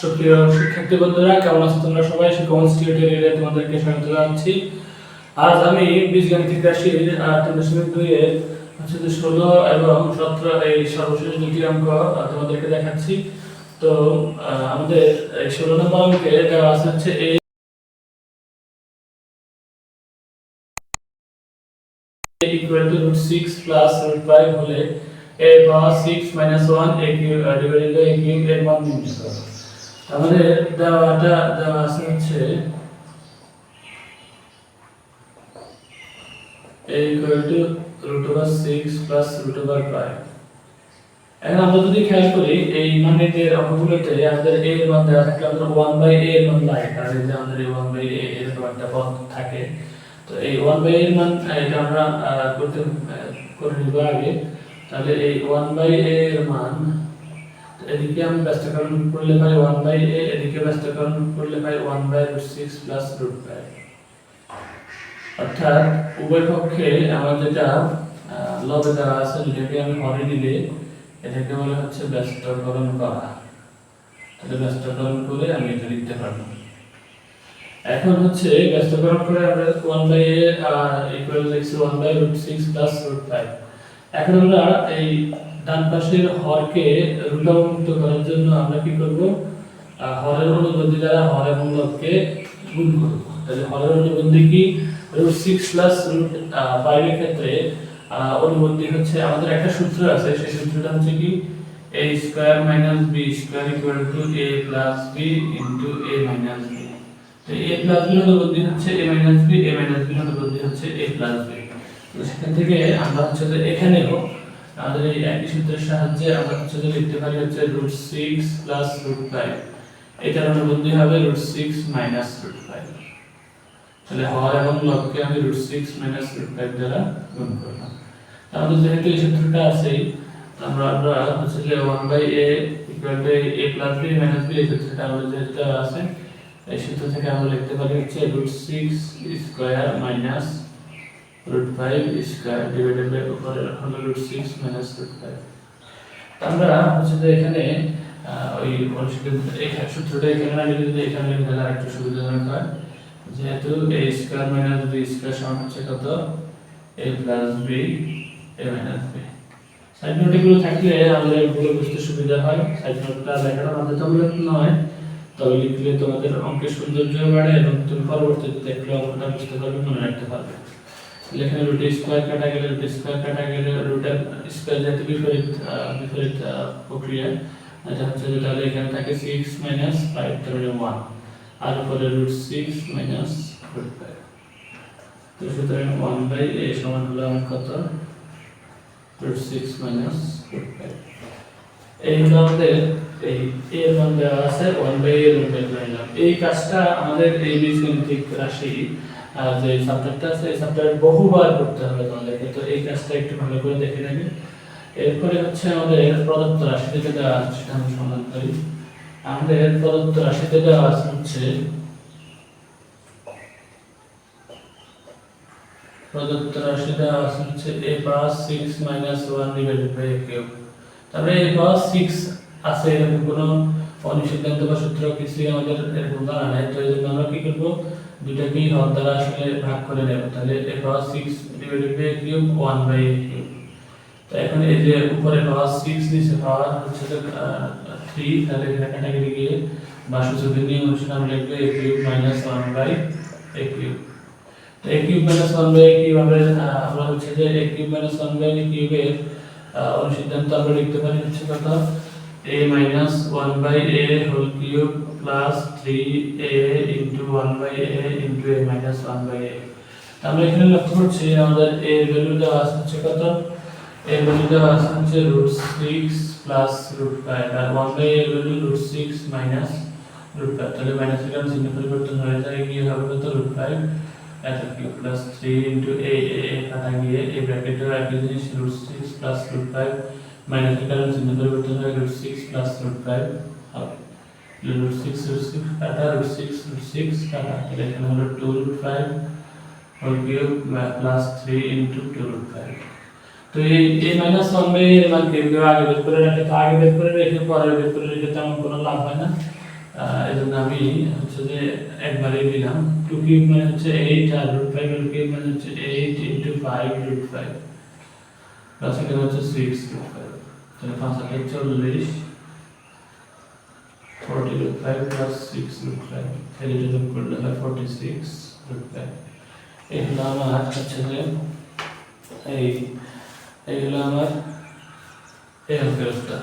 সুপ্রিয় শিক্ষার্থী বন্ধুরা, কেমন আছো তোমরা সবাই? সুকমল টিউটোরিয়ালে তোমাদেরকে স্বাগত জানাচ্ছি। আজ আমি বীজগাণিতিক রাশির 3.2 এর 16 এবং 17 এই সর্বশেষ দুটি অঙ্ক তোমাদেরকে দেখাচ্ছি। তো আমাদের এই 16 নম্বর অঙ্কে দেওয়া আছে হচ্ছে a equal to √6 plus √5 হলে a power 6 1 a cube divided by a cube এর মান নির্ণয় করো। আমাদের দেওয়া আছে হচ্ছে a equal to √6 plus √5। এখন আমরা যদি খেয়াল করি এই মানের অঙ্কগুলোতে আমাদের a এর মান দেওয়া থাকলে আমাদের 1/a এর মান লাগে, কারণ এই যে আমাদের এই 1/a এরকম একটা পদ থাকে। তো এই 1/a এর মান এটা আমরা করে নিব আগে। তাহলে এই 1/a এর মান এদিকে আমি ব্যস্তকরণ করলে পাই 1/a, এদিকে ব্যস্তকরণ করলে পাই 1/√6 plus √5। অর্থাৎ উভয় পক্ষে আমার যেটা লবে দেওয়া আছে যেটাকে আমি হরে দিলে এটাকে বলা হচ্ছে ব্যস্তকরণ করা। তাহলে ব্যস্তকরণ করে আমি এটা লিখতে পারবো। এখন হচ্ছে ব্যস্তকরণ করে আমরা 1/a ইকুয়াল লিখছি 1/√6 plus √5। এখন আমরা এই ডান পাশের হরকে রুটামুক্ত করার জন্য আমরা কি করব? হরের অনুবন্ধী দ্বারা হর এবং লবকে গুণ করব। তাহলে হরের অনুবন্ধী কি? √6 plus √5 এর ক্ষেত্রে অনুবন্ধী হচ্ছে আমাদের একটা সূত্র আছে, সেই সূত্রটা হচ্ছে কি a square minus b square equal to a plus b into a minus b। তো a প্লাস b অনুবন্ধী হচ্ছে a minus b, a minus b অনুবন্ধী হচ্ছে a প্লাস b। তো সেখান থেকে আমরা হচ্ছে যে এখানেও আমাদের এই একই সূত্রের সাহায্যে আমরা হচ্ছে যে লিখতে পারি হচ্ছে √6 plus √5। এটার অনুবন্ধী হবে √6 minus √5। তাহলে হর এবং লবকে আমি √6 minus √5 দ্বারা গুণ করলাম। আমাদের যেহেতু এই সূত্রটা আছে, আমরা হচ্ছে যে 1/a equal to a plus b minus b এই সূত্রটা আমাদের যেটা আছে, এই সূত্র থেকে আমরা লিখতে পারি হচ্ছে √6 square minus √5 square divided by উপরে হলো √6 minus √5। আমরা হচ্ছে যে এখানে ওই এই সূত্রটা এখানে না লিখে দিলে এখানে লিখলে আরেকটু সুবিধাজনক হয়। যেহেতু a square minus b square সমান হচ্ছে কত? a plus b a minus b। Side নোটগুলো থাকলে আমাদের এগুলো বুঝতে সুবিধা হয়। সাইড নোটটা লেখাটা বাধ্যতামূলক নয়, তবে লিখলে তোমাদের অঙ্কের সৌন্দর্য বাড়ে এবং তুমি পরবর্তীতে দেখলে অঙ্কটা বুঝতে পারবে, মনে রাখতে পারবে। এখানে রুট স্কয়ার কাটা গেলে রুটের স্কয়ার যেহেতু বিপরীত প্রক্রিয়া, এটা হচ্ছে যে তাহলে এখানে থাকে 6 - 5 তাহলে 1 আর উপরে √6 - √5। তো সুতরাং 1/a সমান হলো আমার কত? √6 - √5। এই হলো আমাদের এই এর মান দেওয়া আছে 1/a এর মান বের করে নিলাম। এই কাজটা আমাদের এই বীজগণিতিক রাশি যে সাবজেক্টটা আছে এই সাবজেক্ট বহুবার করতে হবে তোমাদেরকে। তো এই কাজটা একটু ভালো করে দেখে নেবে। এরপরে হচ্ছে আমাদের প্রদত্ত রাশিতে দেওয়া আছে, সেটা আমি সমাধান করি। আমাদের প্রদত্ত রাশিতে দেওয়া আছে হচ্ছে a power 6 - 1 divided by a cube. তারপরে a পাওয়ার 6 আছে, এরকম কোনো অনির্দিষ্ট বা সূত্র কিছু আমাদের এরকম জানা নাই। তো এই জন্য আমরা কি করব? দুটাকেই হর দ্বারা আসলে ভাগ করে নেব। তাহলে a power 6 divided by a cube 1/a cube. তো এখন এই যে উপরে পাওয়ার 6 নিচে পাওয়ার হচ্ছে যে 3, তাহলে এটা কাটাকাটি গিয়ে বা সূত্রের নিয়ম অনুসারে আমরা লিখব a cube minus 1/a cube. তো a cube minus 1/a cube আমরা হচ্ছে যে a কিউব মাইনাস 1/a কিউবের অনুসিদ্ধান্ত আমরা লিখতে পারি হচ্ছে কত? a minus 1/a whole cube plus 3a into 1/a into a minus 1/a। আমরা এখানে লক্ষ্য করছি আমাদের a এর ভ্যালু দেওয়া আছে হচ্ছে কত? a এর ভ্যালু দেওয়া আছে হচ্ছে √6 plus √5 আর 1/a এর ভ্যালু √6 minus √5। তাহলে মাইনাস এর চিহ্ন পরিবর্তন হয়ে যায়, গিয়ে হবে কত? √5 এত কিউব প্লাস 3 into a কাটা গিয়ে এই ব্র্যাকেটে একই জিনিস √6 plus √5 মাইনাস এর কারণে চিহ্ন পরিবর্তন হয়ে √6 plus √5 হবে। √6 কাটা √6 কাটা, তাহলে এখানে হলো 2√5 whole cube plus 3 into 2√5। তো এই -1/a এর মান কেউ আগে বের করে রাখে, তো আগে বের করে রেখে পরে বের করে রেখে তেমন কোনো লাভ হয় না। এজন্য আমি হচ্ছে যে একবারেই দিলাম 2 কিউব মানে হচ্ছে 8 আর √5 এর কিউব মানে হচ্ছে 8 * 5 √5 প্লাস এখানে হচ্ছে 6 √5 তাহলে 540 40 √5 প্লাস 6 √5 তাহলে এটা যোগ করলে হয় 46 √5 এই হলো আমার হচ্ছে যে এই হলো আমার এই অঙ্কের উত্তর।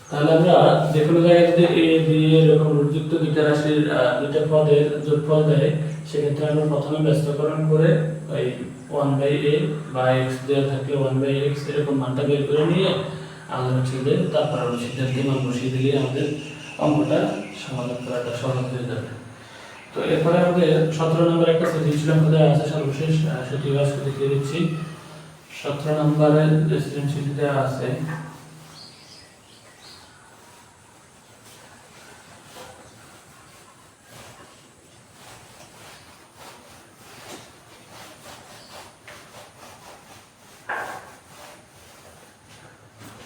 তাহলে আমরা যে কোনো জায়গায় যদি a b এরকম রুটযুক্ত দুইটা রাশির দুইটা পদের যোগফল দেয় সেক্ষেত্রে আমরা প্রথমে ব্যস্তকরণ করে ওই 1/a বা x দেওয়া থাকলে 1/x এরকম মানটা বের করে নিয়ে আমাদের হচ্ছে যে তারপর আমরা সিদ্ধান্তে মান বসিয়ে দিলে আমাদের অঙ্কটা সমাধান করাটা সহজ হয়ে যাবে। তো এরপরে আমাদের 17 নম্বর একটা সৃজনশীল দেওয়া আছে সর্বশেষ সেটি আজকে দেখিয়ে দিচ্ছি। 17 নম্বরের যে সৃজনশীল দেওয়া আছে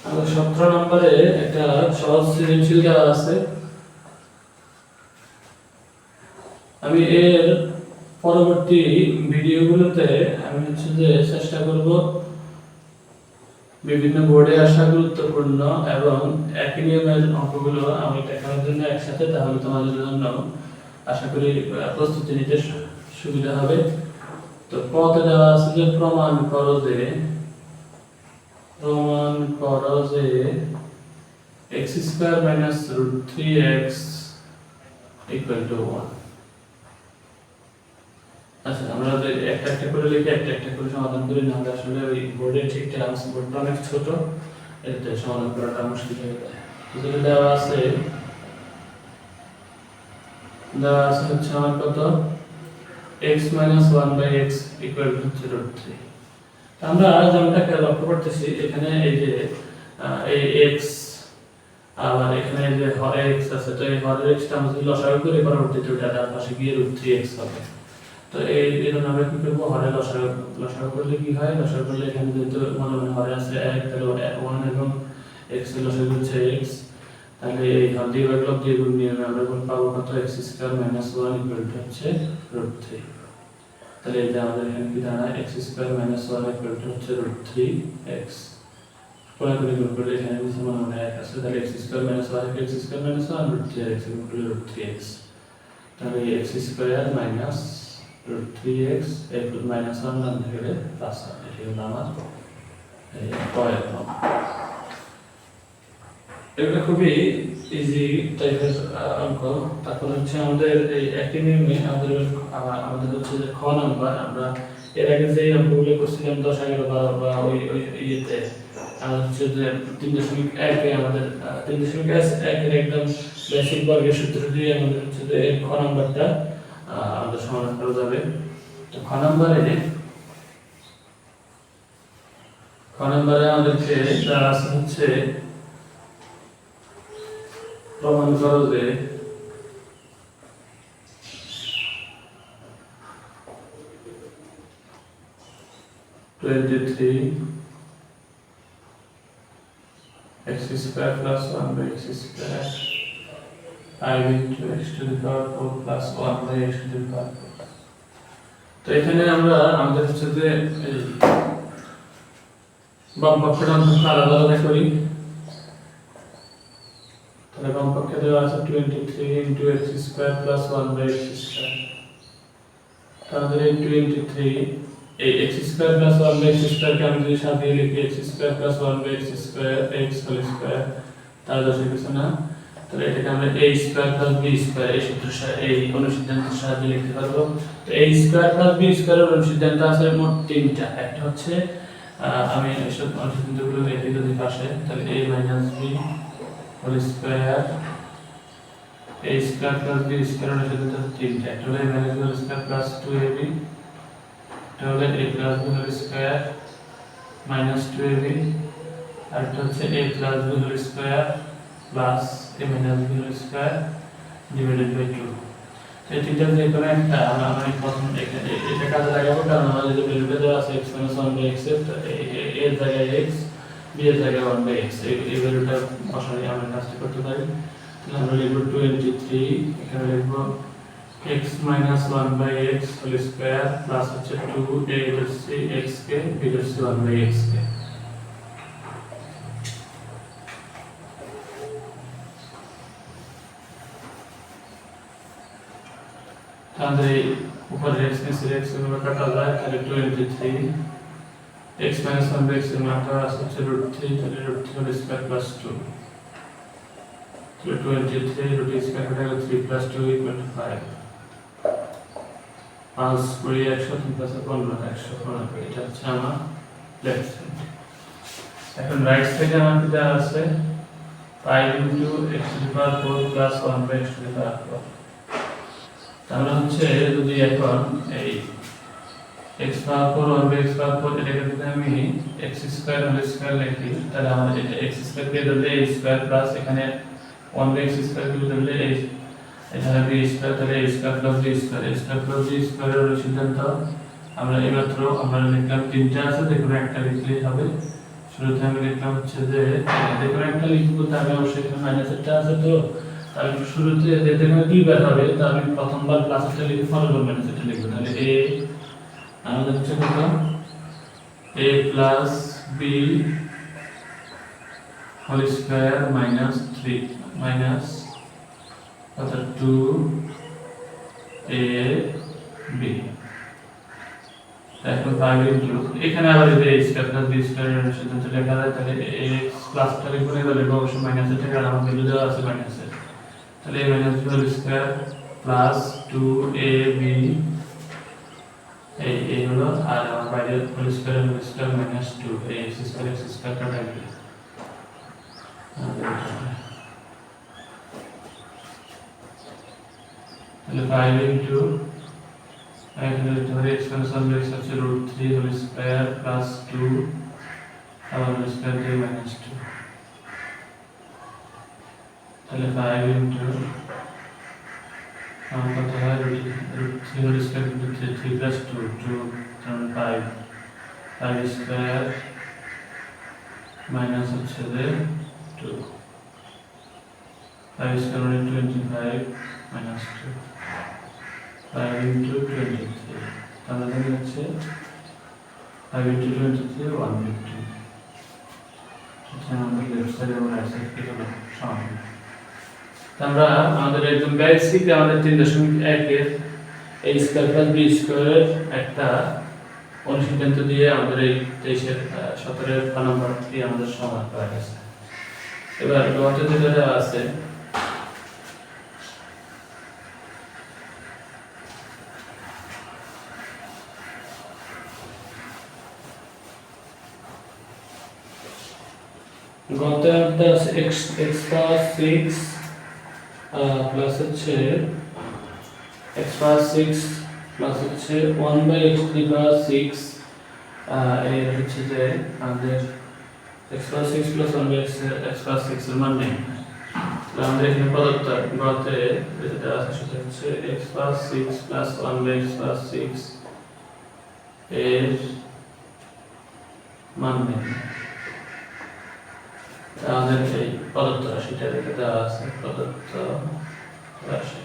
আমাদের 17 নম্বরে একটা সহজ সৃজনশীল দেওয়া আছে। আমি এর পরবর্তী ভিডিওগুলোতে আমি হচ্ছে যে চেষ্টা করব বিভিন্ন বোর্ডে আসা গুরুত্বপূর্ণ এবং একই নিয়মের অঙ্কগুলো আমি দেখানোর জন্য একসাথে, তাহলে তোমাদের জন্য আশা করি প্রস্তুতি নিতে সুবিধা হবে। তো পদে দেওয়া আছে যে প্রমাণ করো যে x² - √3x = 1। আচ্ছা, আমরা একটা একটা করে লিখে একটা একটা করে সমাধান করি, না হলে আসলে ওই বোর্ডে ঠিক টার্মস বোর্ডটা অনেক ছোট, এতে সমাধান করাটা মুশকিল হয়ে যায়। তো দেওয়া আছে হচ্ছে আমার কত x - 1/x = √3। আমরা যেমনটা লক্ষ্য করতেছি এখানে এই যে এই x আবার এখানে যে হর x আছে, তো এই হর x টা আমরা যদি লসাগু করি পরবর্তীতে ওটা ডান পাশে গিয়ে √3x হবে। তো এই জন্য আমরা কি করব, হরে লসাগু করলে কি হয়, লসাগু করলে এখানে যেহেতু মনে মনে হরে আছে 1, তাহলে 1 এবং x এর লসাগু হচ্ছে x, তাহলে এই হর দিয়ে লব দিয়ে গুণ নিয়মে আমরা কোন পাবো কত x² - 1 হচ্ছে √3। তাহলে এটা আমাদের এখানে কি দাঁড়ায় x² - 1 হচ্ছে √3x। কোণা করে গুণ করলে এখানে নিচে মনে মনে 1 আছে, তাহলে x² - 1 x² - 1 √3x গুণ করলে √3x। তাহলে x² - √3x -1 না থাকলে প্লাস হবে, এটা হলো আমার এই পয়েন্ট। এটা খুবই ইজি টাইপের অঙ্ক। তারপর হচ্ছে আমাদের এই একই নিয়মে আমাদের হচ্ছে যে খ নাম্বার, আমরা এর আগে যে অঙ্কগুলো করছিলাম 10, 11, 12 বা ওই ইয়েতে আমাদের হচ্ছে যে 3.1 আমাদের 3.1 এর একদম বেসিক বর্গের সূত্র দিয়ে আমাদের হচ্ছে যে খ নাম্বারটা আমাদের সমাধান করা যাবে। তো খ নাম্বারে আমাদেরকে দেওয়া আছে হচ্ছে প্রমাণ করো যে x² + 1/x² 5 * x⁴ + 1/x⁴। তো এখানে আমরা আমাদের হচ্ছে যে বাম পক্ষটা আলাদা আলাদা করি। তাহলে বাম পক্ষে দেওয়া আছে 23 * x² + 1/x²। তাহলে এই 23 এই x² + 1/x² কে আমি যদি সাজিয়ে লিখি x² + 1/x², তাহলে দশে কিছু না, তাহলে এটাকে আমরা a² + b² এই সূত্রের এই অনুসিদ্ধান্তের সাহায্যে লিখতে পারবো। তো a² + b² এর অনুসিদ্ধান্ত আছে মোট 3টা। একটা হচ্ছে আমি এসব অনুসিদ্ধান্তগুলো লিখে দিই পাশে, তাহলে a - b² a² + b² অনুসিদ্ধান্ত 3টা। একটা হলো a - b² + 2ab, এটা হলো a + b² - 2ab, আর এটা হচ্ছে a + b² + a - b² divided by 2। এই তিনটার যে কোনো একটা আমরা প্রথম এটা কাজে লাগাবো, কারণ আমাদের যে ভ্যালুটা দেওয়া আছে x - 1/x এর জায়গায় x, b এর জায়গায় 1/x, এই ভ্যালুটা বসালে আমরা কাজটা করতে পারি। তাহলে আমরা লিখব 23, এখানে লিখব x minus 1 by x whole square plus হচ্ছে 2 a ধরছি x কে b ধরছি 1 by x কে। তাহলে উপরে x নিচে x এর কাটা যায় তাহলে 23 x minus 1 by x এর মানটা হচ্ছে √3 তাহলে √3 whole square plus 2 তাহলে 23 √3 স্কয়ার কাটা গেল 3 plus 2 equal to 5 5 করে 100 3 plus 15 115 এটা হচ্ছে আমার লেফট সাইড। এখন রাইট সাইডে আমার কি দেওয়া আছে 5 into x to the power 4 plus 1 by x to the power 4। তাহলে হচ্ছে যদি এখন এই x power 4 1 by x power 4 এটাকে যদি আমি x স্কয়ার whole স্কয়ার লিখি তাহলে আমাদের এটা x স্কয়ার কে ধরলে a স্কয়ার প্লাস এখানে 1 by x স্কয়ার কে ধরলে a এখানে b স্কয়ার তাহলে a square plus b square a square plus b স্কয়ারের সিদ্ধান্ত আমরা এইমাত্র আমরা লিখলাম তিনটা আছে যেকোনো একটা লিখলেই হবে। শুরুতে আমি লিখলাম হচ্ছে যে যেকোনো একটা লিখব তাহলে অবশ্যই এখানে মাইনাস একটা আছে তো তাহলে শুরুতে যেখানে দুইবার হবে তাহলে আমি প্রথমবার প্লাস একটা লিখে পরেরবার মাইনাস একটা লিখব তাহলে a আমাদের হচ্ছে কত a plus b whole square minus 3 minus কত 2 a b এখন 5 into এখানে আবার এই a স্কয়ার প্লাস b স্কয়ারের সিদ্ধান্ত লেখা যায় তাহলে x প্লাসটা লিখবো না তাহলে অবশ্যই মাইনাস এর থেকে আমার ভ্যালু দেওয়া আছে মাইনাস এর তাহলে a minus b whole square plus 2ab এই হলো আর আমার বাইরে whole square minus 2 x square কাটা গেল তাহলে 5 into এখানে ধরে x minus 1 by x হচ্ছে √3 হোল স্কয়ার প্লাস 2 আবার হোল স্কয়ার দিয়ে minus 2 তাহলে 5 into কত হয় √3 whole square into 3 plus 2 5 square minus হচ্ছে যে 2 5 স্কয়ার মানে 25 minus 2 5 into 23 তাহলে হচ্ছে 5 into 23 150 এটা আমাদের লেফট সাইডে এবং রাইট সাইডে হলো সমান। আমরা আমাদের একদম বেসিক আমাদের 3.1 এর a স্কয়ার প্লাস b স্কয়ারের একটা অনুসিদ্ধান্ত দিয়ে আমাদের এই 23 এর 17 এর নাম্বারটি আমাদের সমাধান করা গেছে। এবার গতে যেটা আছে গতে একটা x পাওয়ার 6 প্লাস হচ্ছে x পাওয়ার 6 প্লাস হচ্ছে 1 by x to the power 6 এর হচ্ছে যে আমাদের x power 6 plus 1 by x power 6 এর মান নেই তাহলে আমাদের এখানে প্রদত্ত গতে যেটা আছে সেটা হচ্ছে x power 6 plus 1 by x power 6 এর মান নেই আমাদের এই প্রদত্ত রাশিটা যেটা আছে প্রদত্ত রাশি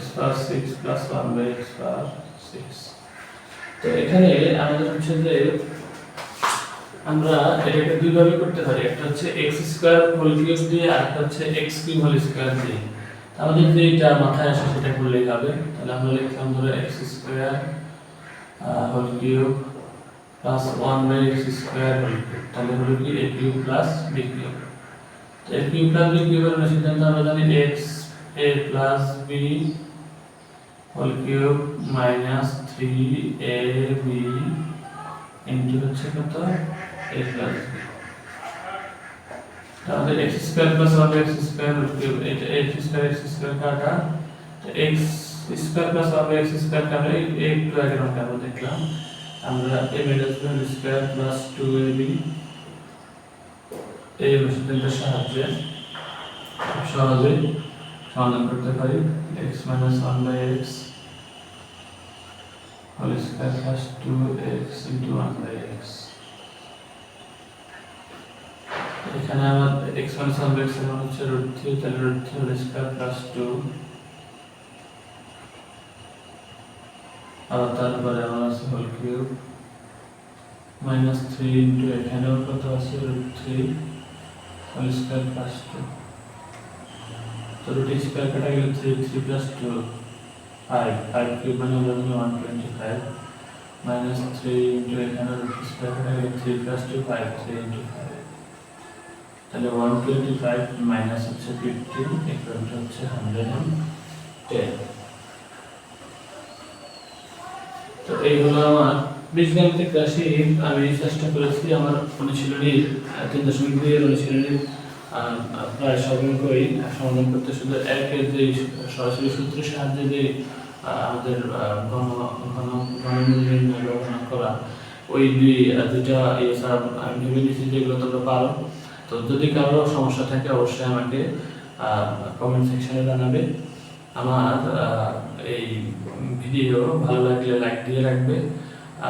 x power 6 plus 1 by x power 6 তো এখানে আমাদের হচ্ছে যে আমরা এটাকে দুই ভাবে করতে পারি একটা হচ্ছে x স্কয়ার হোল কিউব দিয়ে আর একটা হচ্ছে x কিউব হোল স্কয়ার দিয়ে আমাদের যে এটা মাথায় আসে সেটা করলেই হবে তাহলে আমরা লিখলাম ধরো x square whole cube plus 1 by x square whole cube তাহলে হলো কি a cube plus b cube তো a কিউব প্লাস b কিউবের সিদ্ধান্ত আমরা জানি x a plus b whole cube minus 3ab into হচ্ছে কত a প্লাস b তাহলে x square plus 1 by x square whole cube এটা x স্কয়ার কাটা তো x square plus 1 by x square কাটা একটু আগে আমরা দেখলাম আমরা a minus b whole square plus 2ab এই অনুসিদ্ধান্তের সাহায্যে সহজে সমাধান করতে পারি x minus 1 by x whole square plus 2x into 1 by x এখানে আমার এক্সপেনশন x এর মান হচ্ছে √3, তাহলে √3 হোল স্কয়ার প্লাস 2, আর তারপরে আমার আছে হোল কিউব -3 ইনটু এখানেও কত আছে √3 হোল স্কয়ার প্লাস 2, তো √3 স্কয়ার কাটা গেলে 3 প্লাস 2 5 কিউব মানে হলো 125 -3 ইনটু এখানে √3 স্কয়ার কাটা গেলে 3 প্লাস 2 5 3 ইনটু 5, তাহলে 125 মাইনাস হচ্ছে 15 ইকুয়াল টু হচ্ছে 110। তো এই হলো আমার বীজগণিতিক রাশি। আমি চেষ্টা করেছি আমার অনুশীলনীর 3.2 এর অনুশীলনীর প্রায় সব অঙ্কই সমাধান করতে, শুধু একের যে সরাসরি সূত্রের সাহায্যে যে আমাদের ঘনমূল নির্ণয় বা গণনা করা, ওই দুইটা ছাড়া আমি ভেবে নিয়েছি যেগুলো তোমরা পারো। তো যদি কারো সমস্যা থাকে অবশ্যই আমাকে কমেন্ট সেকশনে জানাবে। আমার এই ভিডিও ভালো লাগলে লাইক দিয়ে রাখবে,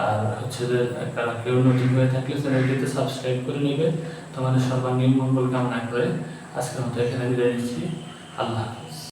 আর হচ্ছে যে কারো কেউ নতুন হয়ে থাকলে চ্যানেলটিতে সাবস্ক্রাইব করে নেবে। তোমাদের সর্বাঙ্গীন মঙ্গল কামনা করে আজকের মতো এখানে বিদায় নিচ্ছি। আল্লাহ হাফেজ।